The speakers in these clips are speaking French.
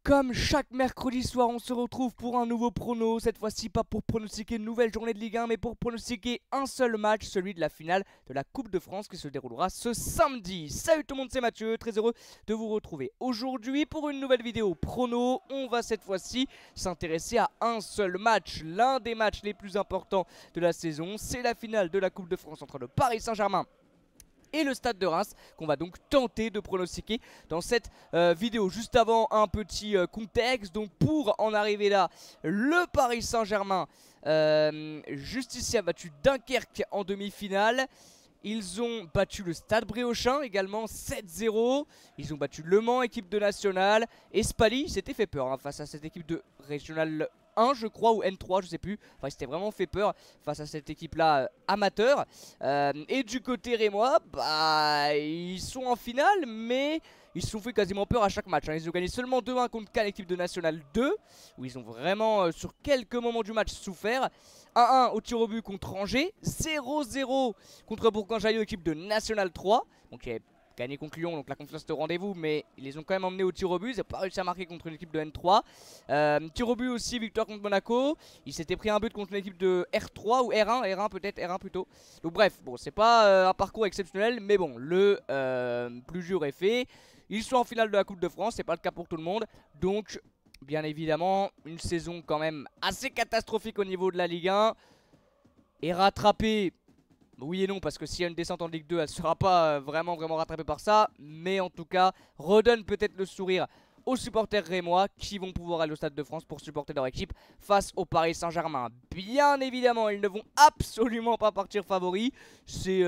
Comme chaque mercredi soir, on se retrouve pour un nouveau prono. Cette fois-ci, pas pour pronostiquer une nouvelle journée de Ligue 1, mais pour pronostiquer un seul match, celui de la finale de la Coupe de France qui se déroulera ce samedi. Salut tout le monde, c'est Mathieu, très heureux de vous retrouver aujourd'hui pour une nouvelle vidéo prono. On va cette fois-ci s'intéresser à un seul match, l'un des matchs les plus importants de la saison. C'est la finale de la Coupe de France entre le Paris Saint-Germain et le Stade de Reims, qu'on va donc tenter de pronostiquer dans cette vidéo. Juste avant, un petit contexte. Donc pour en arriver là, le Paris Saint-Germain juste ici a battu Dunkerque en demi-finale. Ils ont battu le Stade Bréochin également 7-0. Ils ont battu Le Mans, équipe de nationale. Et Spally s'était fait peur face à cette équipe de régional 1 je crois, ou N3 je sais plus. Enfin il s'était vraiment fait peur face à cette équipe là amateur. Et du côté rémois, bah ils sont en finale, mais ils se sont fait quasiment peur à chaque match. Ils ont gagné seulement 2-1 contre Cannes, équipe de nationale 2, où ils ont vraiment sur quelques moments du match souffert. 1-1 au tir au but contre Angers, 0-0 contre Bourgoin-Jallieu, équipe de nationale 3. Donc gagné contre Lyon, donc la confiance de rendez-vous, mais ils les ont quand même emmenés au tir au but. Ils n'ont pas réussi à marquer contre une équipe de N3. Tir au but aussi, victoire contre Monaco. Ils s'étaient pris un but contre une équipe de R3 ou R1 peut-être, R1 plutôt. Donc bref, bon, c'est pas un parcours exceptionnel, mais bon, le plus dur est fait. Ils sont en finale de la Coupe de France, c'est pas le cas pour tout le monde. Donc, bien évidemment, une saison quand même assez catastrophique au niveau de la Ligue 1. Et rattrapée. Oui et non, parce que s'il y a une descente en Ligue 2, elle ne sera pas vraiment rattrapée par ça. Mais en tout cas, redonne peut-être le sourire aux supporters rémois qui vont pouvoir aller au Stade de France pour supporter leur équipe face au Paris Saint-Germain. Bien évidemment, ils ne vont absolument pas partir favoris. C'est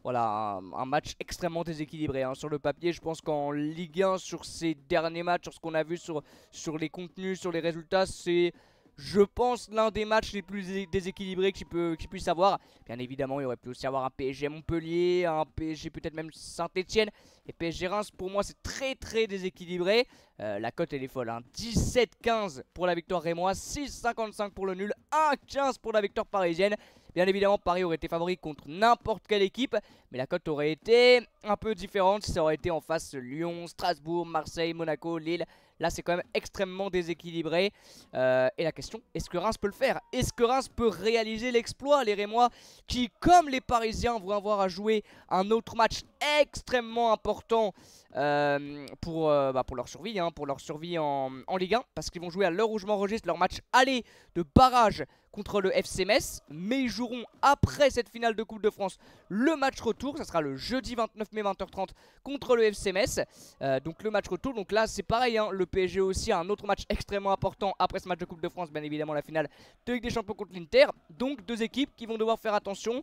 voilà, un match extrêmement déséquilibré sur le papier. Je pense qu'en Ligue 1, sur ces derniers matchs, sur ce qu'on a vu sur les contenus, sur les résultats, c'est... je pense l'un des matchs les plus déséquilibrés qu'il puisse avoir. Bien évidemment, il aurait pu aussi avoir un PSG Montpellier, un PSG peut-être même Saint-Etienne. Et PSG Reims, pour moi, c'est très déséquilibré. La cote, elle est folle. 17-15 pour la victoire rémoise, 6-55 pour le nul, 1-15 pour la victoire parisienne. Bien évidemment, Paris aurait été favori contre n'importe quelle équipe, mais la cote aurait été un peu différente si ça aurait été en face Lyon, Strasbourg, Marseille, Monaco, Lille. Là, c'est quand même extrêmement déséquilibré. Et la question, est-ce que Reims peut le faire? Est-ce que Reims peut réaliser l'exploit? Les Rémois qui, comme les Parisiens, vont avoir à jouer un autre match extrêmement important pour leur survie, pour leur survie en Ligue 1. Parce qu'ils vont jouer à l'heure où je m'enregistre leur match aller de barrage contre le FC Metz. Mais ils joueront après cette finale de Coupe de France le match retour. Ça sera le jeudi 29 mai 20h30 contre le FC Metz. Donc le match retour, donc là c'est pareil, le PSG aussi a un autre match extrêmement important après ce match de Coupe de France, bien évidemment la finale de Ligue des Champions contre l'Inter. Donc deux équipes qui vont devoir faire attention,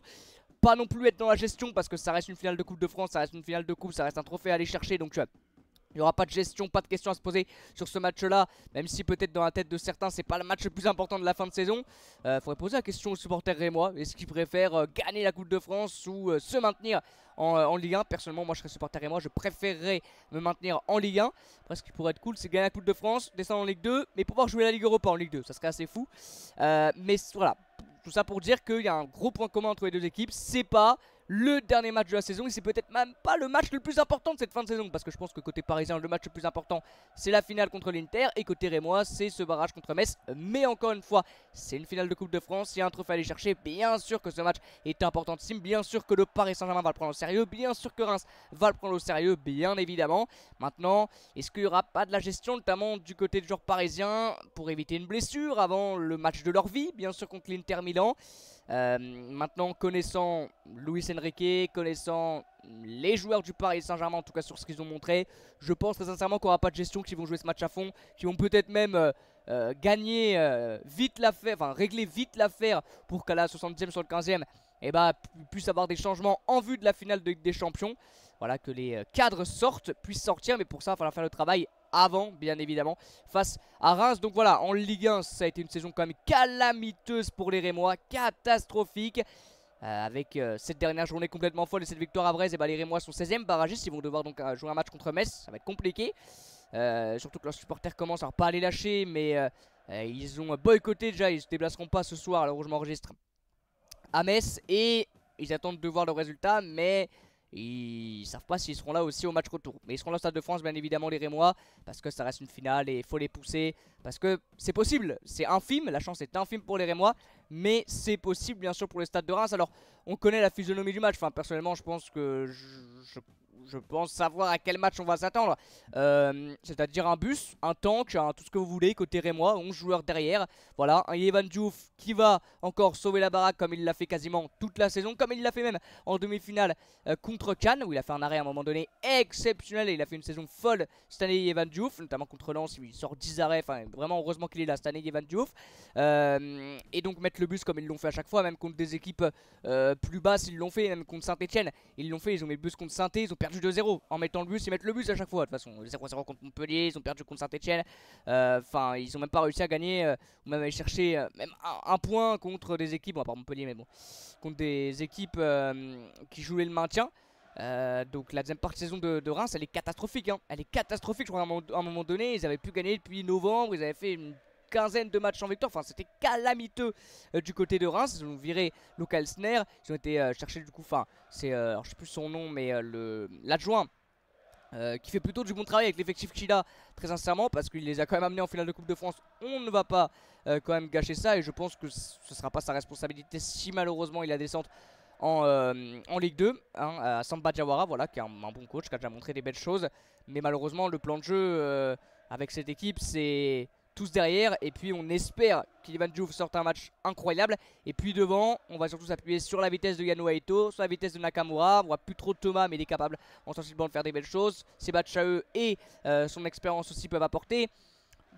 pas non plus être dans la gestion parce que ça reste une finale de Coupe de France, ça reste une finale de Coupe, ça reste un trophée à aller chercher. Donc il n'y aura pas de gestion, pas de questions à se poser sur ce match-là, même si peut-être dans la tête de certains, c'est pas le match le plus important de la fin de saison. Faudrait poser la question aux supporters rémois. Est-ce qu'ils préfèrent gagner la Coupe de France ou se maintenir en Ligue 1? Personnellement, moi je serais supporter rémois, je préférerais me maintenir en Ligue 1. Après, ce qui pourrait être cool, c'est gagner la Coupe de France, descendre en Ligue 2, mais pouvoir jouer la Ligue Europa en Ligue 2. Ça serait assez fou. Mais voilà, tout ça pour dire qu'il y a un gros point commun entre les deux équipes. C'est pas le dernier match de la saison et c'est peut-être même pas le match le plus important de cette fin de saison, parce que je pense que côté parisien le match le plus important c'est la finale contre l'Inter et côté rémois c'est ce barrage contre Metz. Mais encore une fois, c'est une finale de Coupe de France, il y a un trophée à aller chercher. Bien sûr que ce match est importantissime, bien sûr que le Paris Saint-Germain va le prendre au sérieux, bien sûr que Reims va le prendre au sérieux, bien évidemment. Maintenant, est-ce qu'il n'y aura pas de la gestion, notamment du côté du joueur parisien, pour éviter une blessure avant le match de leur vie, bien sûr contre l'Inter Milan? Maintenant, connaissant Luis Enrique, connaissant les joueurs du Paris Saint-Germain, en tout cas sur ce qu'ils ont montré, je pense très sincèrement qu'il n'y aura pas de gestion, qui vont jouer ce match à fond, qui vont peut-être même gagner vite l'affaire, enfin régler vite l'affaire pour qu'à la 60e sur le 15e, puisse avoir des changements en vue de la finale de Ligue des Champions. Voilà, que les cadres puissent sortir, mais pour ça il va falloir faire le travail avant, bien évidemment, face à Reims. Donc voilà, en Ligue 1, ça a été une saison quand même calamiteuse pour les Rémois, catastrophique. Avec cette dernière journée complètement folle et cette victoire à Brest, les Rémois sont 16e barragistes. Ils vont devoir donc jouer un match contre Metz, ça va être compliqué. Surtout que leurs supporters commencent à pas les lâcher, mais ils ont boycotté déjà, ils ne se déplaceront pas ce soir alors où je m'enregistre à Metz. Et ils attendent de voir le résultat, mais Ils savent pas s'ils seront là aussi au match retour. Mais ils seront là au Stade de France, bien évidemment, les Rémois, parce que ça reste une finale et il faut les pousser. Parce que c'est possible, c'est infime, la chance est infime pour les Rémois, mais c'est possible, bien sûr, pour le Stade de Reims. Alors, on connaît la physionomie du match. Enfin, personnellement, je pense que je pense savoir à quel match on va s'attendre. C'est-à-dire un bus, un tank, tout ce que vous voulez, côté Rémois, 11 joueurs derrière. Voilà, un Evan Diouf qui va encore sauver la baraque comme il l'a fait quasiment toute la saison, comme il l'a fait même en demi-finale contre Cannes, où il a fait un arrêt à un moment donné exceptionnel et il a fait une saison folle cette année, Evan Diouf, notamment contre Lens, il sort 10 arrêts, enfin vraiment heureusement qu'il est là cette année, Evan Diouf. Et donc mettre le bus comme ils l'ont fait à chaque fois, même contre des équipes plus basses, ils l'ont fait, même contre Saint-Etienne, ils l'ont fait, ils ont mis le bus contre Saint-Etienne, ils ont perdu 2-0 en mettant le bus, ils mettent le bus à chaque fois de toute façon. 0-0 contre Montpellier, ils ont perdu contre Saint-Etienne, enfin ils ont même pas réussi à gagner, ou même aller chercher même un point contre des équipes, bon à part Montpellier mais bon, contre des équipes qui jouaient le maintien. Donc la deuxième partie de saison de Reims elle est catastrophique hein. Elle est catastrophique, je crois à un moment donné ils avaient pu gagner depuis novembre, ils avaient fait une quinzaine de matchs en victoire, enfin c'était calamiteux du côté de Reims. Ils ont viré Local Snare, ils ont été chercher du coup, enfin c'est, alors je sais plus son nom mais l'adjoint qui fait plutôt du bon travail avec l'effectif qu'il a, très sincèrement, parce qu'il les a quand même amenés en finale de Coupe de France. On ne va pas quand même gâcher ça, et je pense que ce sera pas sa responsabilité si malheureusement il a descente en Ligue 2 hein, à Samba Diawara, voilà, qui est un bon coach, qui a déjà montré des belles choses. Mais malheureusement le plan de jeu avec cette équipe c'est tous derrière, et puis on espère qu'Ivan Diouf sorte un match incroyable. Et puis devant, on va surtout s'appuyer sur la vitesse de Yano Aito, sur la vitesse de Nakamura. On voit plus trop de Thomas, mais il est capable en sortie de banc de faire des belles choses. Sebachaeu et son expérience aussi peuvent apporter.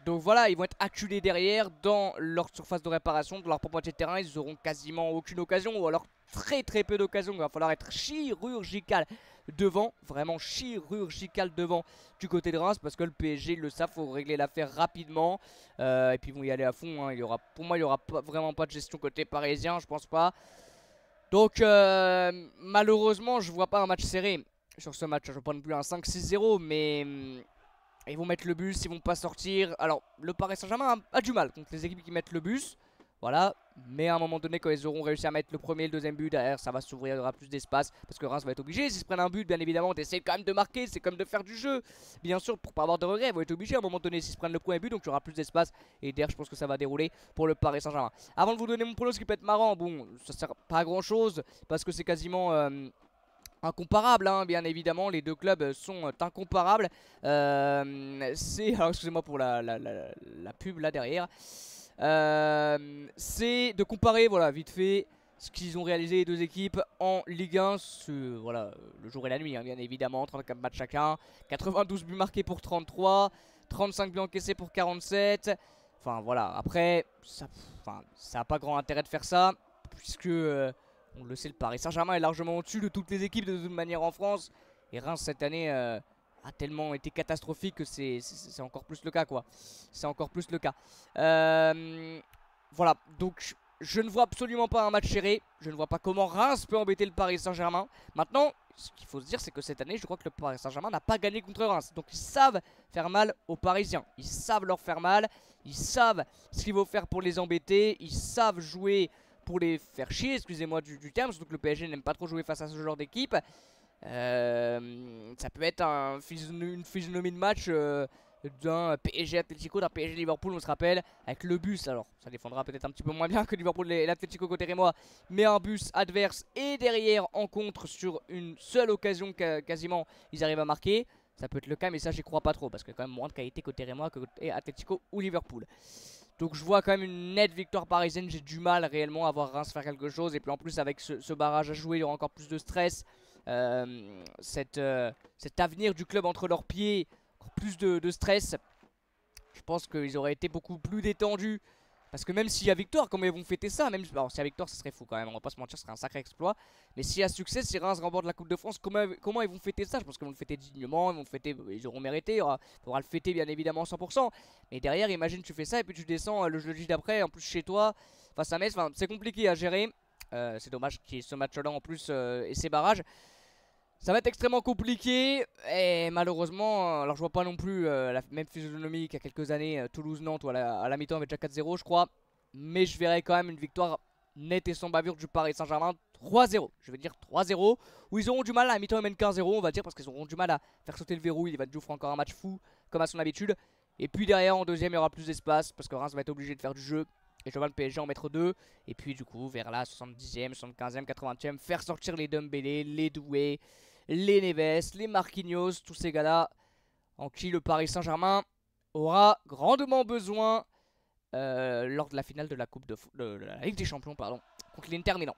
Donc voilà, ils vont être acculés derrière dans leur surface de réparation, dans leur propre moitié de terrain. Ils auront quasiment aucune occasion, ou alors très très peu d'occasions. Il va falloir être chirurgical devant, vraiment chirurgical devant du côté de Reims, parce que le PSG le savent, faut régler l'affaire rapidement. Et puis ils vont y aller à fond hein. Pour moi il n'y aura vraiment pas de gestion côté parisien, je pense pas. Donc malheureusement je vois pas un match serré sur ce match. Je vois pas non plus un 5-6-0, mais ils vont mettre le bus, ils vont pas sortir. Alors le Paris Saint-Germain a du mal contre les équipes qui mettent le bus. Voilà, mais à un moment donné quand ils auront réussi à mettre le premier et le deuxième but, derrière ça va s'ouvrir, il y aura plus d'espace, parce que Reims va être obligé. S'ils se prennent un but, bien évidemment, t'essayes quand même de marquer, c'est comme de faire du jeu, bien sûr, pour pas avoir de regrets. Ils vont être obligés à un moment donné s'ils se prennent le premier but, donc il y aura plus d'espace. Et derrière je pense que ça va dérouler pour le Paris Saint-Germain. Avant de vous donner mon pronostic qui peut être marrant, bon ça sert pas à grand chose, parce que c'est quasiment incomparable hein, bien évidemment, les deux clubs sont incomparables. Alors excusez-moi pour la pub là derrière. C'est de comparer, voilà, vite fait, ce qu'ils ont réalisé les deux équipes en Ligue 1, voilà, le jour et la nuit, hein, bien évidemment, 34 matchs chacun, 92 buts marqués pour 33, 35 buts encaissés pour 47. Enfin voilà, après, ça n'a pas grand intérêt de faire ça, puisque, on le sait, le Paris Saint-Germain est largement au-dessus de toutes les équipes de toute manière en France, et Reims cette année a tellement été catastrophique que c'est encore plus le cas quoi. C'est encore plus le cas. Voilà, donc je ne vois absolument pas un match serré. Je ne vois pas comment Reims peut embêter le Paris Saint-Germain. Maintenant, ce qu'il faut se dire c'est que cette année je crois que le Paris Saint-Germain n'a pas gagné contre Reims. Donc ils savent faire mal aux Parisiens. Ils savent leur faire mal. Ils savent ce qu'il faut faire pour les embêter. Ils savent jouer pour les faire chier, excusez-moi du terme. Surtout que le PSG n'aime pas trop jouer face à ce genre d'équipe. Ça peut être une physionomie de match d'un PSG Atlético, d'un PSG Liverpool, on se rappelle, avec le bus. Alors ça défendra peut-être un petit peu moins bien que Liverpool et l'Atlético côté rémois, mais un bus adverse et derrière en contre sur une seule occasion quasiment ils arrivent à marquer. Ça peut être le cas, mais ça j'y crois pas trop, parce qu'il y a quand même moins de qualité côté rémois que côté Atlético ou Liverpool. Donc je vois quand même une nette victoire parisienne. J'ai du mal réellement à voir Reims faire quelque chose. Et puis en plus avec ce barrage à jouer, il y aura encore plus de stress. Cet avenir du club entre leurs pieds, encore plus de stress. Je pense qu'ils auraient été beaucoup plus détendus. Parce que même s'il y a victoire, comment ils vont fêter ça? Même, alors s'il y a victoire, ça serait fou quand même, on va pas se mentir, ce serait un sacré exploit. Mais s'il y a succès, si Reims remporte la Coupe de France, comment ils vont fêter ça? Je pense qu'ils vont le fêter dignement, ils auront mérité, il faudra le fêter bien évidemment à 100%. Mais derrière, imagine tu fais ça et puis tu descends le jeudi d'après, en plus chez toi, face à Metz, enfin, c'est compliqué à gérer. C'est dommage qu'il y ait ce match-là en plus et ces barrages. Ça va être extrêmement compliqué et malheureusement, alors je vois pas non plus la même physionomie qu'il y a quelques années, Toulouse-Nantes où à la mi-temps avec déjà 4-0 je crois. Mais je verrai quand même une victoire net et sans bavure du Paris Saint-Germain. 3-0, je vais dire 3-0. Où ils auront du mal, à mi-temps ils mènent 15-0 on va dire, parce qu'ils auront du mal à faire sauter le verrou. Van Diouf fera encore un match fou comme à son habitude. Et puis derrière en deuxième il y aura plus d'espace parce que Reims va être obligé de faire du jeu. Et je vois le PSG en mettre 2. Et puis du coup vers la 70e, 75e, 80e, faire sortir les Dembélé, les Doué, les Neves, les Marquinhos, tous ces gars-là en qui le Paris Saint-Germain aura grandement besoin lors de la finale de la la Ligue des Champions contre l'Inter Milan.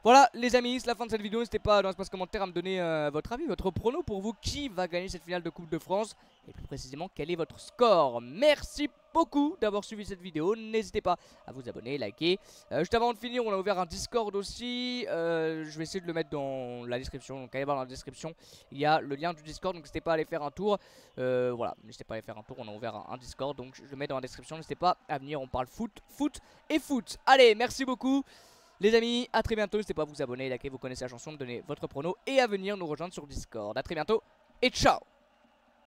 Voilà les amis, c'est la fin de cette vidéo. N'hésitez pas dans l'espace commentaire à me donner votre avis, votre prono pour vous. Qui va gagner cette finale de Coupe de France? Et plus précisément, quel est votre score? Merci beaucoup d'avoir suivi cette vidéo. N'hésitez pas à vous abonner, liker. Juste avant de finir, on a ouvert un Discord aussi. Je vais essayer de le mettre dans la description. Donc allez voir dans la description, il y a le lien du Discord. Donc n'hésitez pas à aller faire un tour. Voilà, n'hésitez pas à aller faire un tour. On a ouvert un Discord. Donc je le mets dans la description. N'hésitez pas à venir. On parle foot, foot et foot. Allez, merci beaucoup. Les amis, à très bientôt. N'hésitez pas à vous abonner, liker, vous connaissez la chanson, me donner votre prono et à venir nous rejoindre sur Discord. A très bientôt et ciao.